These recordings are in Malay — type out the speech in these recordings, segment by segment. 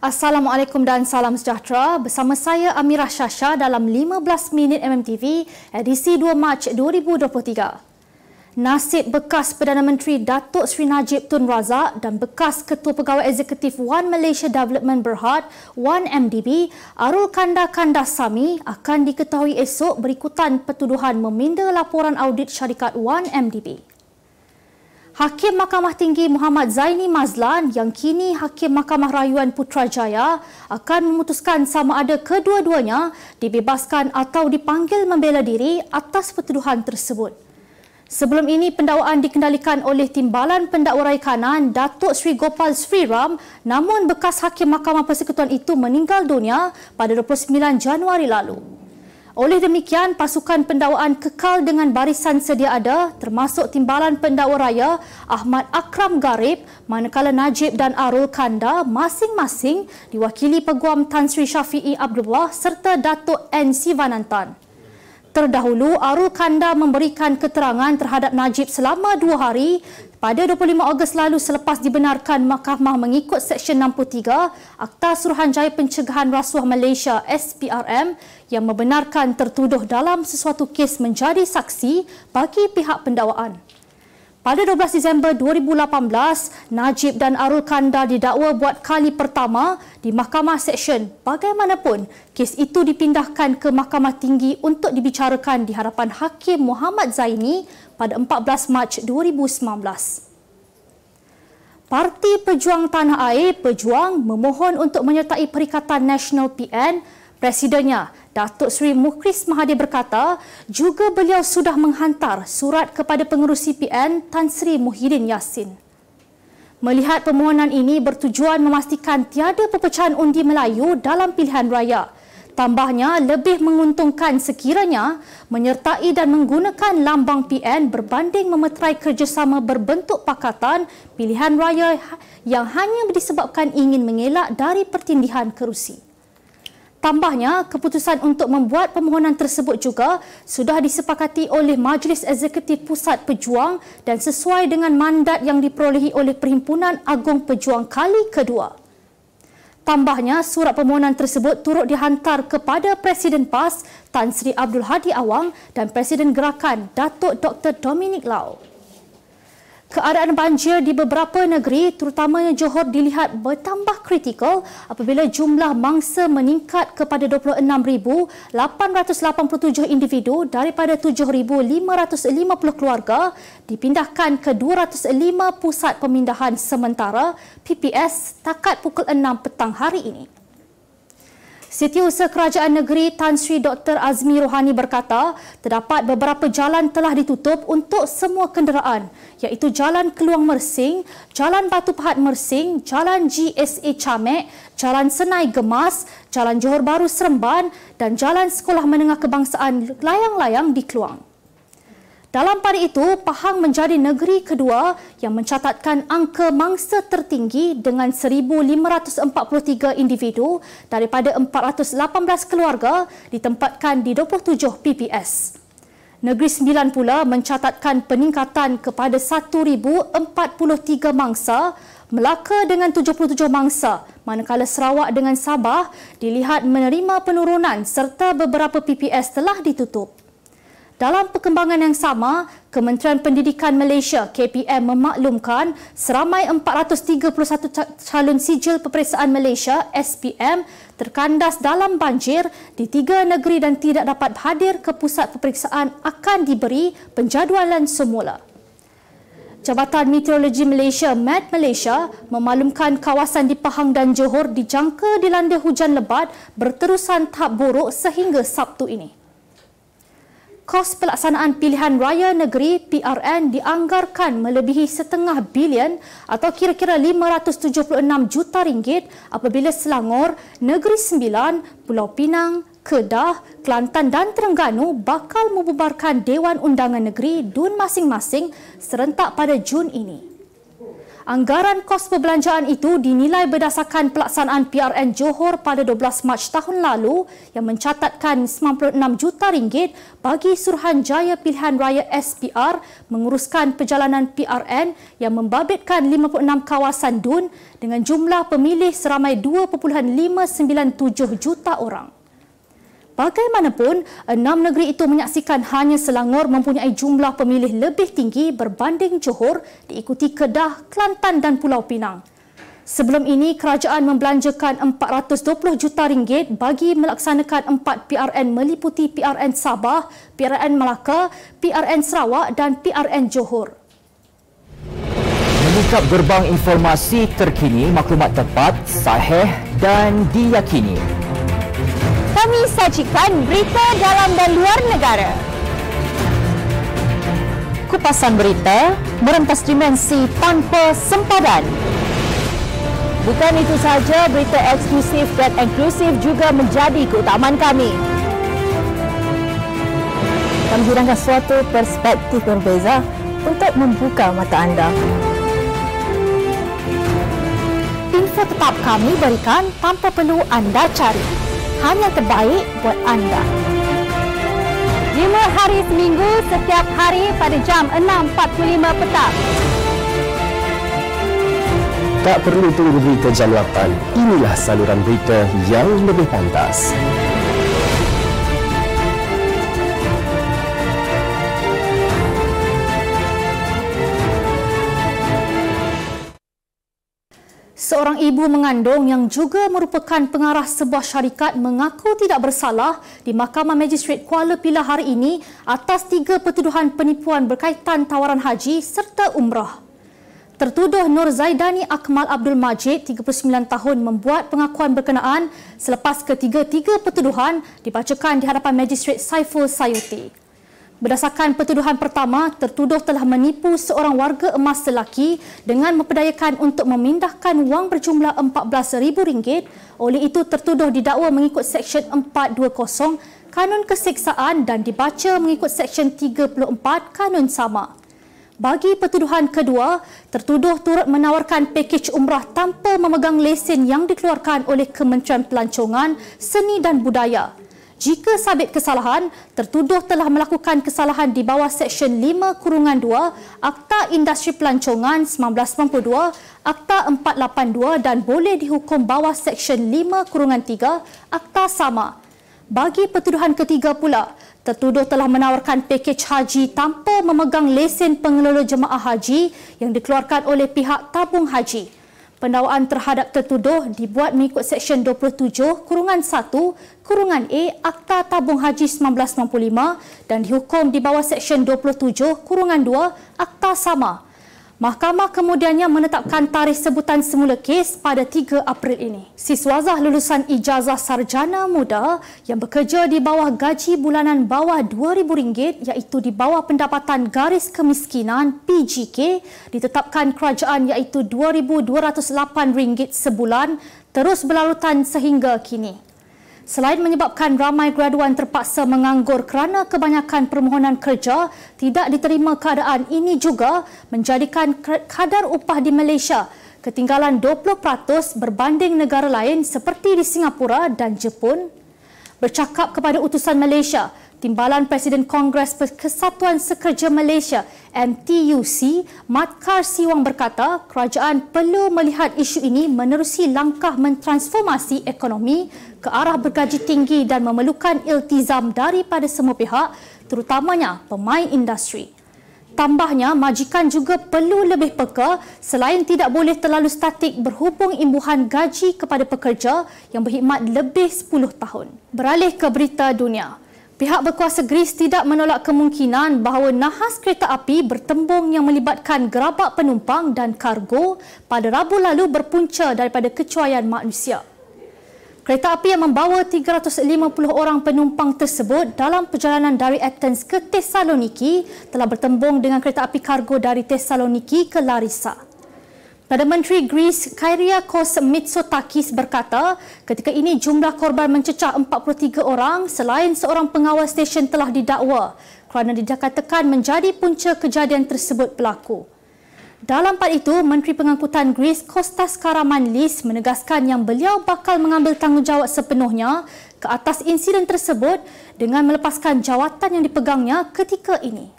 Assalamualaikum dan salam sejahtera. Bersama saya Amirah Syasha dalam 15 minit MMTV edisi 2 Mac 2023. Nasib bekas Perdana Menteri Datuk Seri Najib Tun Razak dan bekas Ketua Pegawai Eksekutif One Malaysia Development Berhad, 1MDB, Arul Kandasamy akan diketahui esok berikutan pertuduhan meminda laporan audit syarikat 1MDB. Hakim Mahkamah Tinggi Muhammad Zaini Mazlan yang kini Hakim Mahkamah Rayuan Putrajaya akan memutuskan sama ada kedua-duanya dibebaskan atau dipanggil membela diri atas pertuduhan tersebut. Sebelum ini, pendakwaan dikendalikan oleh Timbalan Pendakwa Raya Kanan Datuk Seri Gopal Sri Ram, namun bekas Hakim Mahkamah Persekutuan itu meninggal dunia pada 29 Januari lalu. Oleh demikian, pasukan pendakwaan kekal dengan barisan sedia ada termasuk Timbalan Pendakwa Raya Ahmad Akram Garib, manakala Najib dan Arul Kanda masing-masing diwakili Peguam Tan Sri Syafiee Abdullah serta Datuk N. Sivananthan. Terdahulu, Arul Kanda memberikan keterangan terhadap Najib selama 2 hari pada 25 Ogos lalu selepas dibenarkan Mahkamah mengikut Seksyen 63 Akta Suruhanjaya Pencegahan Rasuah Malaysia SPRM yang membenarkan tertuduh dalam sesuatu kes menjadi saksi bagi pihak pendakwaan. Pada 12 Disember 2018, Najib dan Arul Kanda didakwa buat kali pertama di Mahkamah Seksyen. Bagaimanapun, kes itu dipindahkan ke Mahkamah Tinggi untuk dibicarakan di hadapan Hakim Muhammad Zaini pada 14 Mac 2019. Parti Pejuang Tanah Air Pejuang memohon untuk menyertai Perikatan Nasional PN. Presidennya, Datuk Seri Mukhlis Mahathir berkata, juga beliau sudah menghantar surat kepada pengerusi PN Tan Sri Muhyiddin Yassin. Melihat permohonan ini bertujuan memastikan tiada perpecahan undi Melayu dalam pilihan raya. Tambahnya, lebih menguntungkan sekiranya menyertai dan menggunakan lambang PN berbanding memeterai kerjasama berbentuk pakatan pilihan raya yang hanya disebabkan ingin mengelak dari pertindihan kerusi. Tambahnya, keputusan untuk membuat permohonan tersebut juga sudah disepakati oleh Majlis Eksekutif Pusat Pejuang dan sesuai dengan mandat yang diperolehi oleh Perhimpunan Agung Pejuang kali kedua. Tambahnya, surat permohonan tersebut turut dihantar kepada Presiden PAS Tan Sri Abdul Hadi Awang dan Presiden Gerakan Datuk Dr. Dominic Lau. Keadaan banjir di beberapa negeri, terutamanya Johor, dilihat bertambah kritikal apabila jumlah mangsa meningkat kepada 26,887 individu daripada 7,550 keluarga dipindahkan ke 205 pusat pemindahan sementara PPS setakat pukul 6 petang hari ini. Setiausaha Kerajaan Negeri Tan Sri Dr. Azmi Rohani berkata, terdapat beberapa jalan telah ditutup untuk semua kenderaan iaitu Jalan Keluang Mersing, Jalan Batu Pahat Mersing, Jalan GSA Camek, Jalan Senai Gemas, Jalan Johor Bahru Seremban dan Jalan Sekolah Menengah Kebangsaan Layang-Layang di Kluang. Dalam pada itu, Pahang menjadi negeri kedua yang mencatatkan angka mangsa tertinggi dengan 1,543 individu daripada 418 keluarga ditempatkan di 27 PPS. Negeri Sembilan pula mencatatkan peningkatan kepada 1,043 mangsa, Melaka dengan 77 mangsa, manakala Sarawak dengan Sabah dilihat menerima penurunan serta beberapa PPS telah ditutup. Dalam perkembangan yang sama, Kementerian Pendidikan Malaysia KPM memaklumkan seramai 431 calon sijil peperiksaan Malaysia SPM terkandas dalam banjir di 3 negeri dan tidak dapat hadir ke pusat peperiksaan akan diberi penjadualan semula. Jabatan Meteorologi Malaysia Met Malaysia memaklumkan kawasan di Pahang dan Johor dijangka dilanda hujan lebat berterusan tahap buruk sehingga Sabtu ini. Kos pelaksanaan pilihan raya negeri PRN dianggarkan melebihi setengah bilion atau kira-kira 576 juta ringgit apabila Selangor, Negeri Sembilan, Pulau Pinang, Kedah, Kelantan dan Terengganu bakal membubarkan Dewan Undangan Negeri DUN masing-masing serentak pada Jun ini. Anggaran kos perbelanjaan itu dinilai berdasarkan pelaksanaan PRN Johor pada 12 Mac tahun lalu yang mencatatkan RM96 juta bagi Suruhanjaya Pilihan Raya SPR menguruskan perjalanan PRN yang membabitkan 56 kawasan DUN dengan jumlah pemilih seramai 2.597 juta orang. Bagaimanapun, 6 negeri itu menyaksikan hanya Selangor mempunyai jumlah pemilih lebih tinggi berbanding Johor, diikuti Kedah, Kelantan dan Pulau Pinang. Sebelum ini, kerajaan membelanjakan RM420 juta bagi melaksanakan 4 PRN meliputi PRN Sabah, PRN Melaka, PRN Sarawak dan PRN Johor. Mengungkap gerbang informasi terkini, maklumat tepat, sahih dan diyakini. Kami sajikan berita dalam dan luar negara. Kupasan berita merentas dimensi tanpa sempadan. Bukan itu sahaja, berita eksklusif dan inklusif juga menjadi keutamaan kami. Kami hidangkan suatu perspektif berbeza untuk membuka mata anda. Info tetap kami berikan tanpa perlu anda cari. Hanya terbaik buat anda. 5 hari seminggu setiap hari pada jam 6.45 petang. Tak perlu tunggu berita jam 8. Inilah saluran berita yang lebih pantas. Seorang ibu mengandung yang juga merupakan pengarah sebuah syarikat mengaku tidak bersalah di Mahkamah Magistrate Kuala Pilah hari ini atas 3 pertuduhan penipuan berkaitan tawaran haji serta umrah. Tertuduh Nur Zaidani Akmal Abdul Majid, 39 tahun, membuat pengakuan berkenaan selepas ketiga-tiga pertuduhan dibacakan di hadapan Magistrate Saiful Sayuti. Berdasarkan pertuduhan pertama, tertuduh telah menipu seorang warga emas lelaki dengan memperdayakan untuk memindahkan wang berjumlah RM14,000. Oleh itu, tertuduh didakwa mengikut Seksyen 420 Kanun Keseksaan dan dibaca mengikut Seksyen 34 Kanun sama. Bagi pertuduhan kedua, tertuduh turut menawarkan pakej umrah tanpa memegang lesen yang dikeluarkan oleh Kementerian Pelancongan, Seni dan Budaya. Jika sabit kesalahan, tertuduh telah melakukan kesalahan di bawah Seksyen 5-2 Akta Industri Pelancongan 1992, Akta 482 dan boleh dihukum bawah Seksyen 5-3 Akta sama. Bagi pertuduhan ketiga pula, tertuduh telah menawarkan pakej haji tanpa memegang lesen pengelola jemaah haji yang dikeluarkan oleh pihak tabung haji. Pendakwaan terhadap tertuduh dibuat mengikut Seksyen 27-1-A Akta Tabung Haji 1995 dan dihukum di bawah Seksyen 27-2 Akta sama. Mahkamah kemudiannya menetapkan tarikh sebutan semula kes pada 3 April ini. Siswazah lulusan ijazah sarjana muda yang bekerja di bawah gaji bulanan bawah RM2,000 iaitu di bawah pendapatan garis kemiskinan PGK ditetapkan kerajaan iaitu RM2,208 sebulan terus berlarutan sehingga kini. Selain menyebabkan ramai graduan terpaksa menganggur kerana kebanyakan permohonan kerja tidak diterima, keadaan ini juga menjadikan kadar upah di Malaysia ketinggalan 20% berbanding negara lain seperti di Singapura dan Jepun. Bercakap kepada utusan Malaysia, Timbalan Presiden Kongres Kesatuan Sekerja Malaysia MTUC, Mat Kar Siwang berkata kerajaan perlu melihat isu ini menerusi langkah mentransformasi ekonomi ke arah bergaji tinggi dan memerlukan iltizam daripada semua pihak, terutamanya pemain industri. Tambahnya, majikan juga perlu lebih peka selain tidak boleh terlalu statik berhubung imbuhan gaji kepada pekerja yang berkhidmat lebih 10 tahun. Beralih ke berita dunia. Pihak berkuasa Greece tidak menolak kemungkinan bahawa nahas kereta api bertembung yang melibatkan gerabak penumpang dan kargo pada Rabu lalu berpunca daripada kecuaian manusia. Kereta api yang membawa 350 orang penumpang tersebut dalam perjalanan dari Athens ke Thessaloniki telah bertembung dengan kereta api kargo dari Thessaloniki ke Larissa. Perdana Menteri Greece Kyriakos Mitsotakis berkata ketika ini jumlah korban mencecah 43 orang selain seorang pengawal stesen telah didakwa kerana dikatakan menjadi punca kejadian tersebut berlaku. Dalam pada itu, Menteri Pengangkutan Greece Kostas Karamanlis menegaskan yang beliau bakal mengambil tanggungjawab sepenuhnya ke atas insiden tersebut dengan melepaskan jawatan yang dipegangnya ketika ini.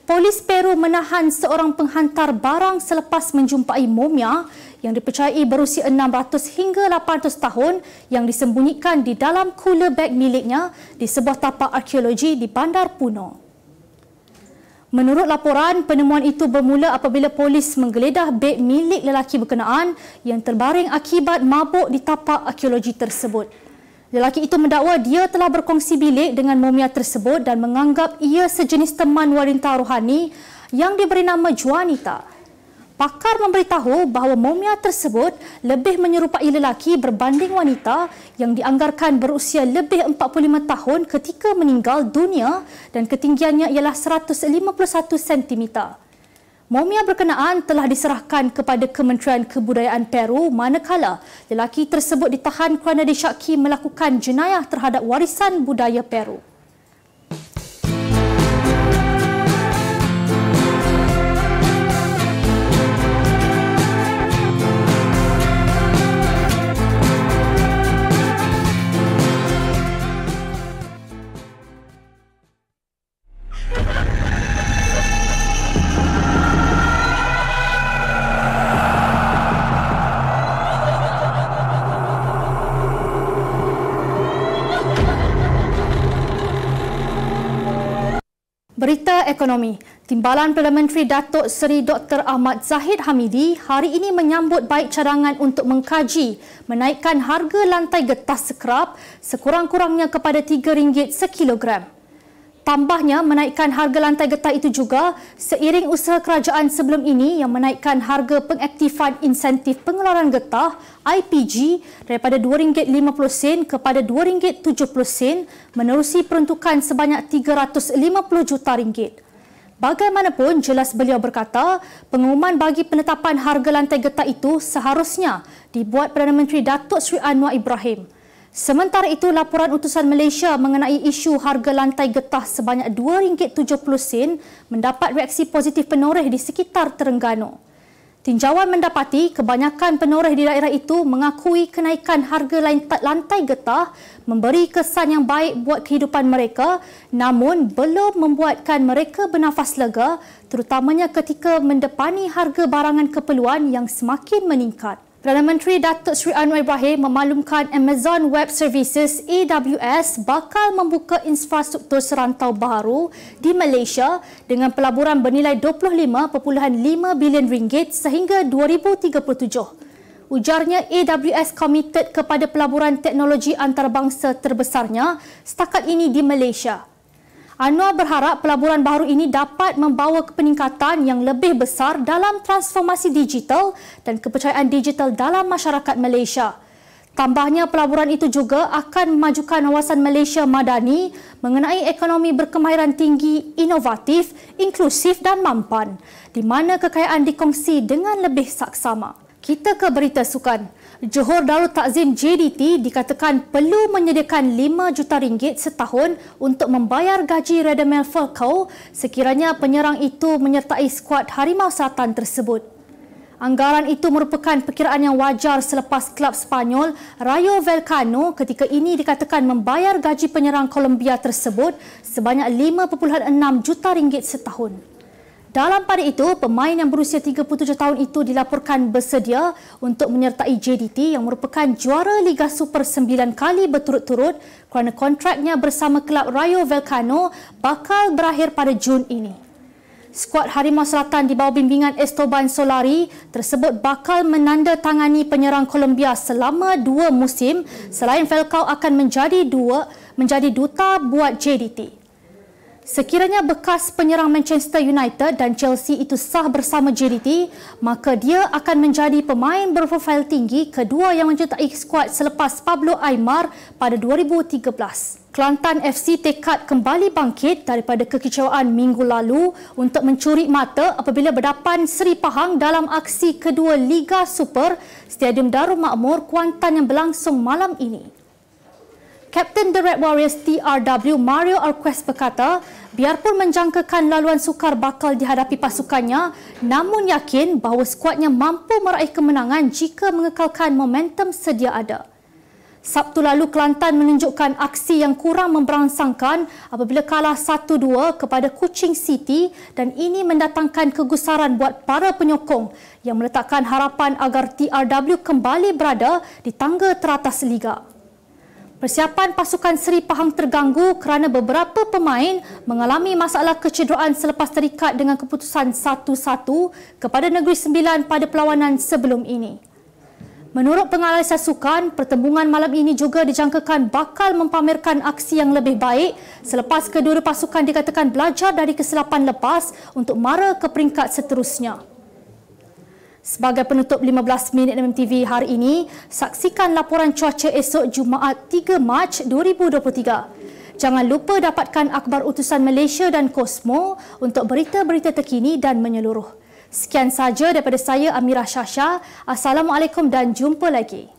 Polis Peru menahan seorang penghantar barang selepas menjumpai momia yang dipercayai berusia 600 hingga 800 tahun yang disembunyikan di dalam cooler bag miliknya di sebuah tapak arkeologi di Bandar Puno. Menurut laporan, penemuan itu bermula apabila polis menggeledah beg milik lelaki berkenaan yang terbaring akibat mabuk di tapak arkeologi tersebut. Lelaki itu mendakwa dia telah berkongsi bilik dengan momia tersebut dan menganggap ia sejenis teman wanita rohani yang diberi nama Juanita. Pakar memberitahu bahawa momia tersebut lebih menyerupai lelaki berbanding wanita yang dianggarkan berusia lebih 45 tahun ketika meninggal dunia dan ketinggiannya ialah 151 cm. Momia berkenaan telah diserahkan kepada Kementerian Kebudayaan Peru manakala lelaki tersebut ditahan kerana disyaki melakukan jenayah terhadap warisan budaya Peru. Berita ekonomi. Timbalan Perdana Menteri Datuk Seri Dr. Ahmad Zahid Hamidi hari ini menyambut baik cadangan untuk mengkaji menaikkan harga lantai getah skrap sekurang-kurangnya kepada RM3 sekilogram. Tambahnya, menaikkan harga lantai getah itu juga seiring usaha kerajaan sebelum ini yang menaikkan harga pengaktifan insentif pengeluaran getah IPG daripada RM2.50 kepada RM2.70 menerusi peruntukan sebanyak RM350 juta. Bagaimanapun, jelas beliau berkata, pengumuman bagi penetapan harga lantai getah itu seharusnya dibuat Perdana Menteri Datuk Seri Anwar Ibrahim. Sementara itu, laporan utusan Malaysia mengenai isu harga lantai getah sebanyak RM2.70 mendapat reaksi positif penoreh di sekitar Terengganu. Tinjauan mendapati kebanyakan penoreh di daerah itu mengakui kenaikan harga lantai getah memberi kesan yang baik buat kehidupan mereka, namun belum membuatkan mereka bernafas lega, terutamanya ketika mendepani harga barangan keperluan yang semakin meningkat. Perdana Menteri Datuk Seri Anwar Ibrahim memaklumkan Amazon Web Services AWS bakal membuka infrastruktur serantau baru di Malaysia dengan pelaburan bernilai RM25.5 bilion sehingga 2037. Ujarnya AWS komited kepada pelaburan teknologi antarabangsa terbesarnya setakat ini di Malaysia. Anwar berharap pelaburan baru ini dapat membawa peningkatan yang lebih besar dalam transformasi digital dan kepercayaan digital dalam masyarakat Malaysia. Tambahnya, pelaburan itu juga akan memajukan wawasan Malaysia Madani mengenai ekonomi berkemahiran tinggi, inovatif, inklusif dan mampan, di mana kekayaan dikongsi dengan lebih saksama. Kita ke berita sukan. Johor Darul Takzim JDT dikatakan perlu menyediakan RM5 juta setahun untuk membayar gaji Radamel Falcao sekiranya penyerang itu menyertai skuad Harimau Selatan tersebut. Anggaran itu merupakan perkiraan yang wajar selepas klub Spanyol Rayo Vallecano ketika ini dikatakan membayar gaji penyerang Colombia tersebut sebanyak RM5.6 juta setahun. Dalam pada itu, pemain yang berusia 37 tahun itu dilaporkan bersedia untuk menyertai JDT yang merupakan juara Liga Super 9 kali berturut-turut kerana kontraknya bersama kelab Rayo Vallecano bakal berakhir pada Jun ini. Skuad Harimau Selatan di bawah bimbingan Esteban Solari tersebut bakal menandatangani penyerang Colombia selama 2 musim selain Falcao akan menjadi duta buat JDT. Sekiranya bekas penyerang Manchester United dan Chelsea itu sah bersama JDT, maka dia akan menjadi pemain berprofil tinggi kedua yang menyertai skuad selepas Pablo Aimar pada 2013. Kelantan FC tekad kembali bangkit daripada kekecewaan minggu lalu untuk mencuri mata apabila berdepan Seri Pahang dalam aksi kedua Liga Super Stadium Darul Makmur Kuantan yang berlangsung malam ini. Kapten The Red Warriors TRW Mario Arquez berkata, biarpun menjangkakan laluan sukar bakal dihadapi pasukannya, namun yakin bahawa skuadnya mampu meraih kemenangan jika mengekalkan momentum sedia ada. Sabtu lalu, Kelantan menunjukkan aksi yang kurang memberangsangkan apabila kalah 1-2 kepada Kuching City dan ini mendatangkan kegusaran buat para penyokong yang meletakkan harapan agar TRW kembali berada di tangga teratas Liga. Persiapan pasukan Seri Pahang terganggu kerana beberapa pemain mengalami masalah kecederaan selepas terikat dengan keputusan 1-1 kepada Negeri Sembilan pada perlawanan sebelum ini. Menurut penganalisa sukan, pertembungan malam ini juga dijangkakan bakal mempamerkan aksi yang lebih baik selepas kedua pasukan dikatakan belajar dari kesilapan lepas untuk mara ke peringkat seterusnya. Sebagai penutup 15 minit MMTV hari ini, saksikan laporan cuaca esok Jumaat 3 Mac 2023. Jangan lupa dapatkan akhbar utusan Malaysia dan Kosmo untuk berita-berita terkini dan menyeluruh. Sekian sahaja daripada saya, Amirah Syasha. Assalamualaikum dan jumpa lagi.